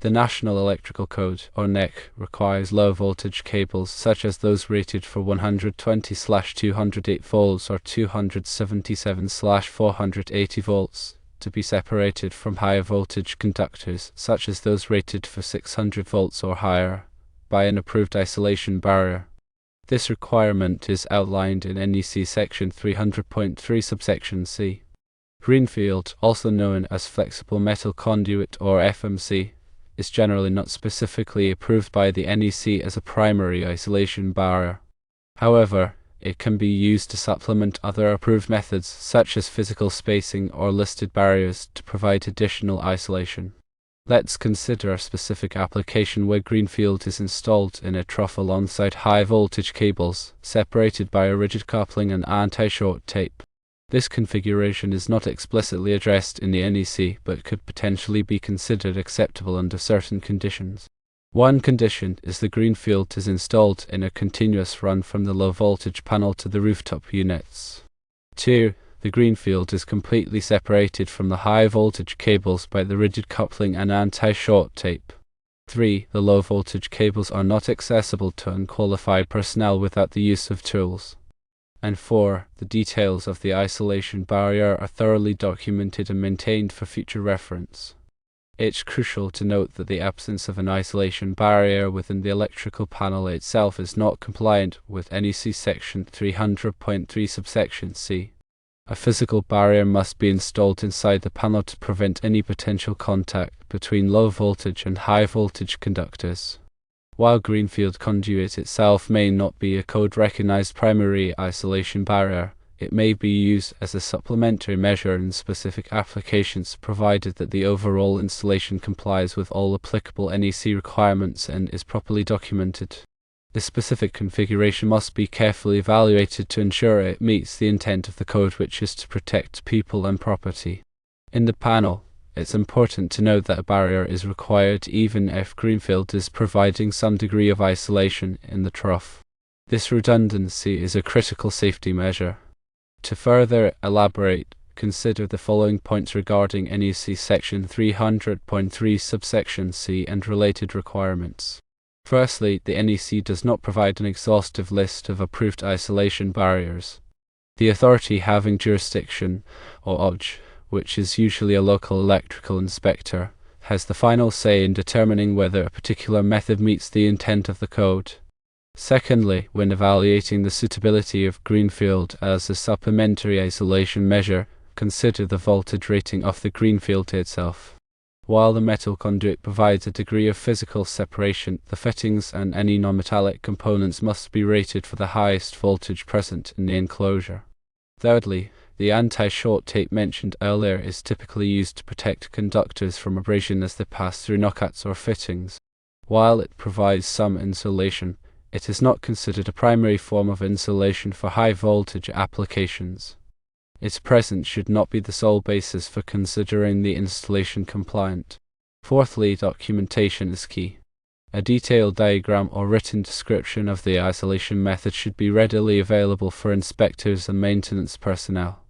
The National Electrical Code, or NEC, requires low-voltage cables such as those rated for 120/208 volts or 277/480 volts to be separated from higher voltage conductors such as those rated for 600 volts or higher by an approved isolation barrier. This requirement is outlined in NEC section 300.3 subsection C. Greenfield, also known as flexible metal conduit or FMC, is generally not specifically approved by the NEC as a primary isolation barrier. However, it can be used to supplement other approved methods such as physical spacing or listed barriers to provide additional isolation. Let's consider a specific application where Greenfield is installed in a trough alongside high voltage cables, separated by a rigid coupling and anti-short tape. This configuration is not explicitly addressed in the NEC, but could potentially be considered acceptable under certain conditions. One condition is the Greenfield is installed in a continuous run from the low voltage panel to the rooftop units. 2. The Greenfield is completely separated from the high voltage cables by the rigid coupling and anti-short tape. 3. The low voltage cables are not accessible to unqualified personnel without the use of tools. And 4. The details of the isolation barrier are thoroughly documented and maintained for future reference. It's crucial to note that the absence of an isolation barrier within the electrical panel itself is not compliant with NEC section 300.3 subsection C. A physical barrier must be installed inside the panel to prevent any potential contact between low voltage and high voltage conductors. While Greenfield conduit itself may not be a code-recognized primary isolation barrier, it may be used as a supplementary measure in specific applications provided that the overall installation complies with all applicable NEC requirements and is properly documented. The specific configuration must be carefully evaluated to ensure it meets the intent of the code, which is to protect people and property. In the panel, it's important to note that a barrier is required even if Greenfield is providing some degree of isolation in the trough. This redundancy is a critical safety measure. To further elaborate, consider the following points regarding NEC section 300.3 subsection C and related requirements. Firstly, the NEC does not provide an exhaustive list of approved isolation barriers. The authority having jurisdiction, or OJ, which is usually a local electrical inspector, has the final say in determining whether a particular method meets the intent of the code. Secondly, when evaluating the suitability of Greenfield as a supplementary isolation measure, consider the voltage rating of the Greenfield itself. While the metal conduit provides a degree of physical separation, the fittings and any non-metallic components must be rated for the highest voltage present in the enclosure. Thirdly, the anti-short tape mentioned earlier is typically used to protect conductors from abrasion as they pass through knockouts or fittings. While it provides some insulation, it is not considered a primary form of insulation for high-voltage applications. Its presence should not be the sole basis for considering the installation compliant. Fourthly, documentation is key. A detailed diagram or written description of the isolation method should be readily available for inspectors and maintenance personnel.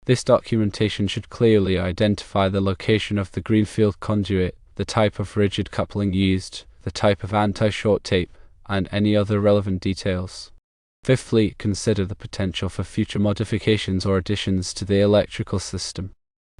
This documentation should clearly identify the location of the Greenfield conduit, the type of rigid coupling used, the type of anti-short tape, and any other relevant details. Fifthly, consider the potential for future modifications or additions to the electrical system.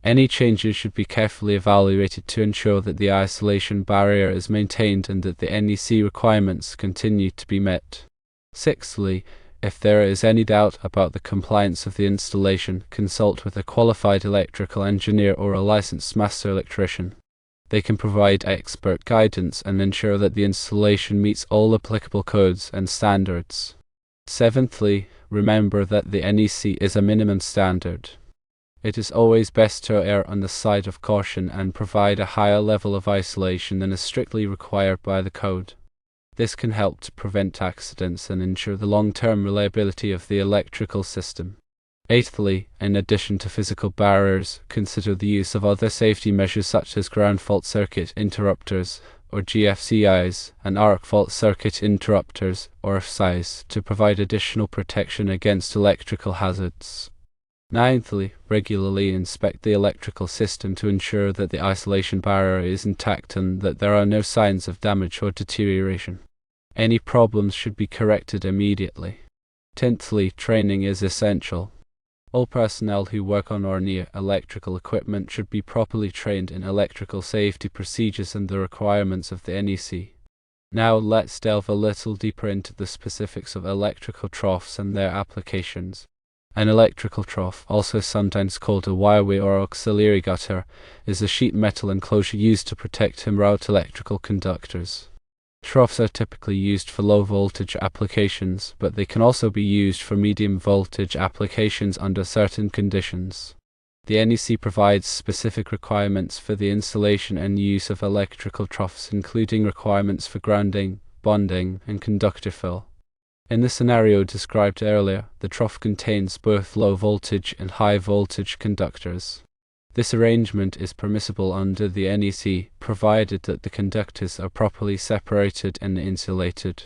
Any changes should be carefully evaluated to ensure that the isolation barrier is maintained and that the NEC requirements continue to be met. Sixthly, if there is any doubt about the compliance of the installation, consult with a qualified electrical engineer or a licensed master electrician. They can provide expert guidance and ensure that the installation meets all applicable codes and standards. Seventhly, remember that the NEC is a minimum standard. It is always best to err on the side of caution and provide a higher level of isolation than is strictly required by the code. This can help to prevent accidents and ensure the long-term reliability of the electrical system. Eighthly, in addition to physical barriers, consider the use of other safety measures such as ground fault circuit interrupters, or GFCIs, and arc fault circuit interrupters, or FSIs, to provide additional protection against electrical hazards. Ninthly, regularly inspect the electrical system to ensure that the isolation barrier is intact and that there are no signs of damage or deterioration. Any problems should be corrected immediately. 10thly, training is essential. All personnel who work on or near electrical equipment should be properly trained in electrical safety procedures and the requirements of the NEC. Now let's delve a little deeper into the specifics of electrical troughs and their applications. An electrical trough, also sometimes called a wireway or auxiliary gutter, is a sheet metal enclosure used to protect en route electrical conductors. Troughs are typically used for low voltage applications, but they can also be used for medium voltage applications under certain conditions. The NEC provides specific requirements for the installation and use of electrical troughs, including requirements for grounding, bonding, and conductor fill. In the scenario described earlier, the trough contains both low voltage and high voltage conductors. This arrangement is permissible under the NEC, provided that the conductors are properly separated and insulated.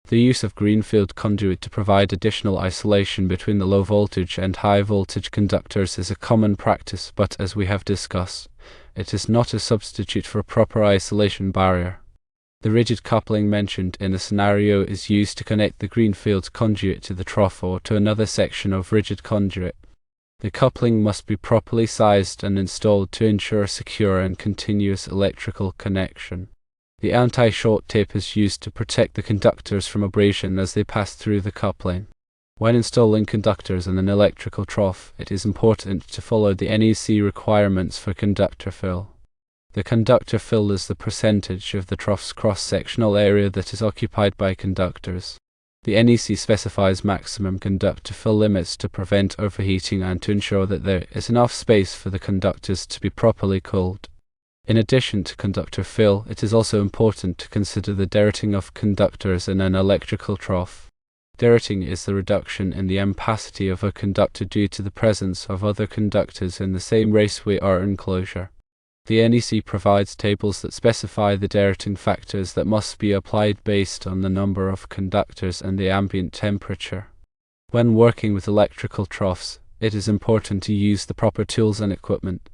The use of Greenfield conduit to provide additional isolation between the low voltage and high voltage conductors is a common practice, but as we have discussed, it is not a substitute for a proper isolation barrier. The rigid coupling mentioned in the scenario is used to connect the Greenfield conduit to the trough or to another section of rigid conduit. The coupling must be properly sized and installed to ensure a secure and continuous electrical connection. The anti-short tape is used to protect the conductors from abrasion as they pass through the coupling. When installing conductors in an electrical trough, it is important to follow the NEC requirements for conductor fill. The conductor fill is the percentage of the trough's cross-sectional area that is occupied by conductors. The NEC specifies maximum conductor fill limits to prevent overheating and to ensure that there is enough space for the conductors to be properly cooled. In addition to conductor fill, it is also important to consider the dirting of conductors in an electrical trough. Dirting is the reduction in the ampacity of a conductor due to the presence of other conductors in the same raceway or enclosure. The NEC provides tables that specify the dirting factors that must be applied based on the number of conductors and the ambient temperature. When working with electrical troughs, it is important to use the proper tools and equipment.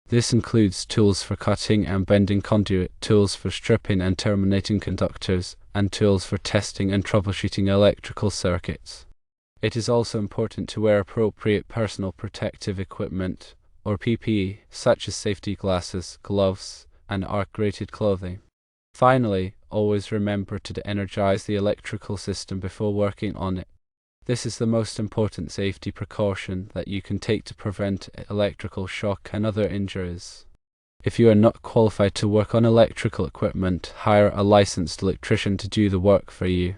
This includes tools for cutting and bending conduit, tools for stripping and terminating conductors, and tools for testing and troubleshooting electrical circuits. It is also important to wear appropriate personal protective equipment, or PPE, such as safety glasses, gloves, and arc-rated clothing. Finally, always remember to energize the electrical system before working on it. This is the most important safety precaution that you can take to prevent electrical shock and other injuries. If you are not qualified to work on electrical equipment, hire a licensed electrician to do the work for you.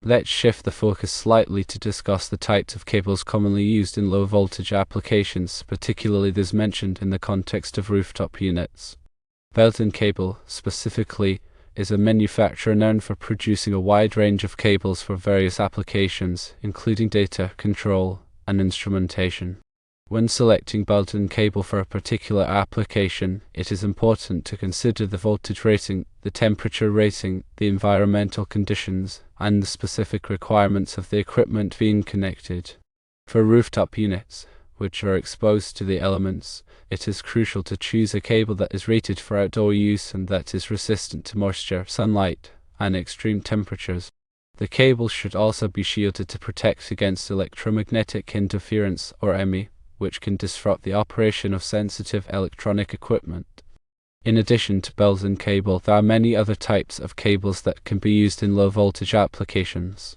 Let's shift the focus slightly to discuss the types of cables commonly used in low voltage applications, particularly those mentioned in the context of rooftop units. Belton cable, specifically, is a manufacturer known for producing a wide range of cables for various applications, including data, control, and instrumentation. When selecting Belton cable for a particular application, it is important to consider the voltage rating, the temperature rating, the environmental conditions, and the specific requirements of the equipment being connected. For rooftop units, which are exposed to the elements, it is crucial to choose a cable that is rated for outdoor use and that is resistant to moisture, sunlight, and extreme temperatures. The cable should also be shielded to protect against electromagnetic interference, or EMI, which can disrupt the operation of sensitive electronic equipment. In addition to Belton cable, there are many other types of cables that can be used in low voltage applications.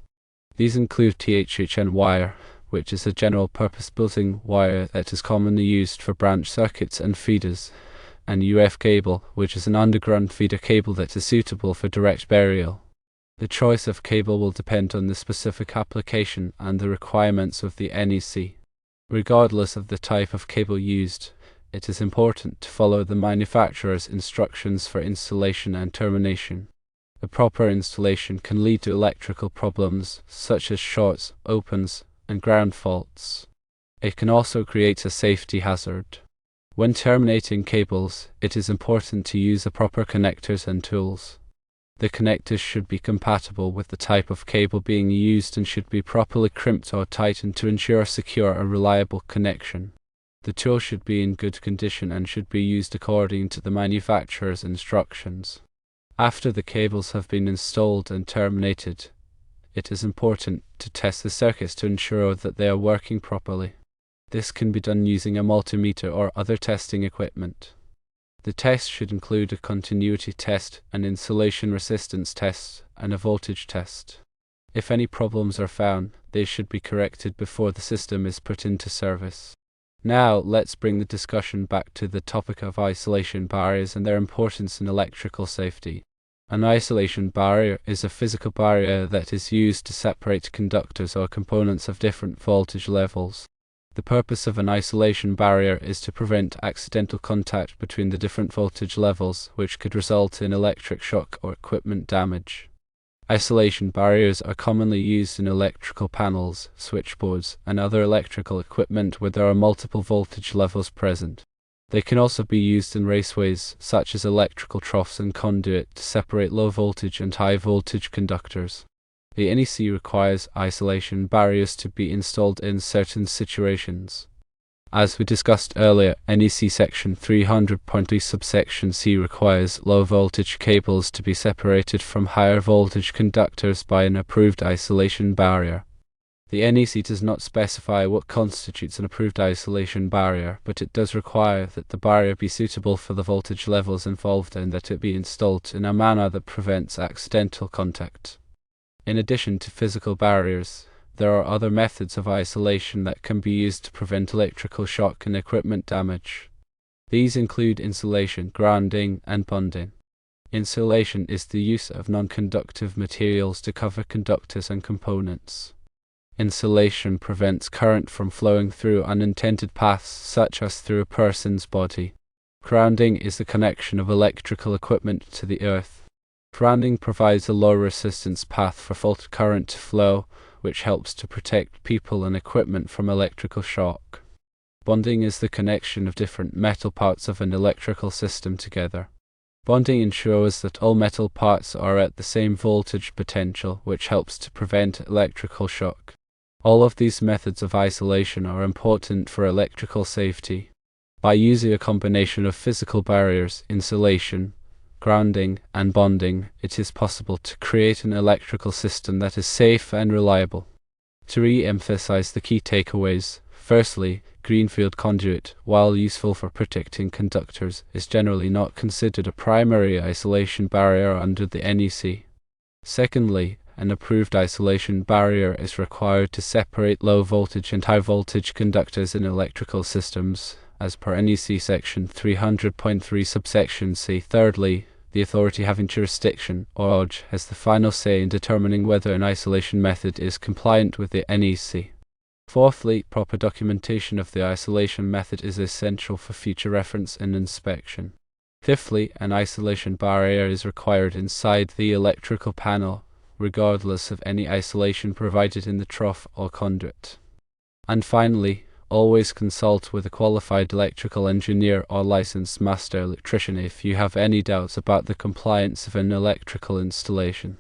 These include THHN wire, which is a general purpose built-in wire that is commonly used for branch circuits and feeders, and UF cable, which is an underground feeder cable that is suitable for direct burial. The choice of cable will depend on the specific application and the requirements of the NEC. Regardless of the type of cable used, it is important to follow the manufacturer's instructions for installation and termination. A proper installation can lead to electrical problems such as shorts, opens, and ground faults. It can also create a safety hazard. When terminating cables, it is important to use the proper connectors and tools. The connectors should be compatible with the type of cable being used and should be properly crimped or tightened to ensure a secure and reliable connection. The tool should be in good condition and should be used according to the manufacturer's instructions. After the cables have been installed and terminated, it is important to test the circuits to ensure that they are working properly. This can be done using a multimeter or other testing equipment. The test should include a continuity test, an insulation resistance test, and a voltage test. If any problems are found, they should be corrected before the system is put into service. Now, let's bring the discussion back to the topic of isolation barriers and their importance in electrical safety. An isolation barrier is a physical barrier that is used to separate conductors or components of different voltage levels. The purpose of an isolation barrier is to prevent accidental contact between the different voltage levels, which could result in electric shock or equipment damage. Isolation barriers are commonly used in electrical panels, switchboards, and other electrical equipment where there are multiple voltage levels present. They can also be used in raceways, such as electrical troughs and conduit, to separate low voltage and high voltage conductors. The NEC requires isolation barriers to be installed in certain situations. As we discussed earlier, NEC section 300.3 subsection C requires low voltage cables to be separated from higher voltage conductors by an approved isolation barrier. The NEC does not specify what constitutes an approved isolation barrier, but it does require that the barrier be suitable for the voltage levels involved and that it be installed in a manner that prevents accidental contact. In addition to physical barriers, there are other methods of isolation that can be used to prevent electrical shock and equipment damage. These include insulation, grounding, and bonding. Insulation is the use of non-conductive materials to cover conductors and components. Insulation prevents current from flowing through unintended paths, such as through a person's body. Grounding is the connection of electrical equipment to the earth. Grounding provides a low resistance path for fault current to flow, which helps to protect people and equipment from electrical shock. Bonding is the connection of different metal parts of an electrical system together. Bonding ensures that all metal parts are at the same voltage potential, which helps to prevent electrical shock. All of these methods of isolation are important for electrical safety. By using a combination of physical barriers, insulation, grounding, and bonding, it is possible to create an electrical system that is safe and reliable. To re-emphasize the key takeaways, firstly, Greenfield conduit, while useful for protecting conductors, is generally not considered a primary isolation barrier under the NEC. Secondly, an approved isolation barrier is required to separate low voltage and high voltage conductors in electrical systems, as per NEC section 300.3 subsection C. Thirdly, the authority having jurisdiction, or OJ, has the final say in determining whether an isolation method is compliant with the NEC. Fourthly, proper documentation of the isolation method is essential for future reference and inspection. Fifthly, an isolation barrier is required inside the electrical panel, regardless of any isolation provided in the trough or conduit. And finally, always consult with a qualified electrical engineer or licensed master electrician if you have any doubts about the compliance of an electrical installation.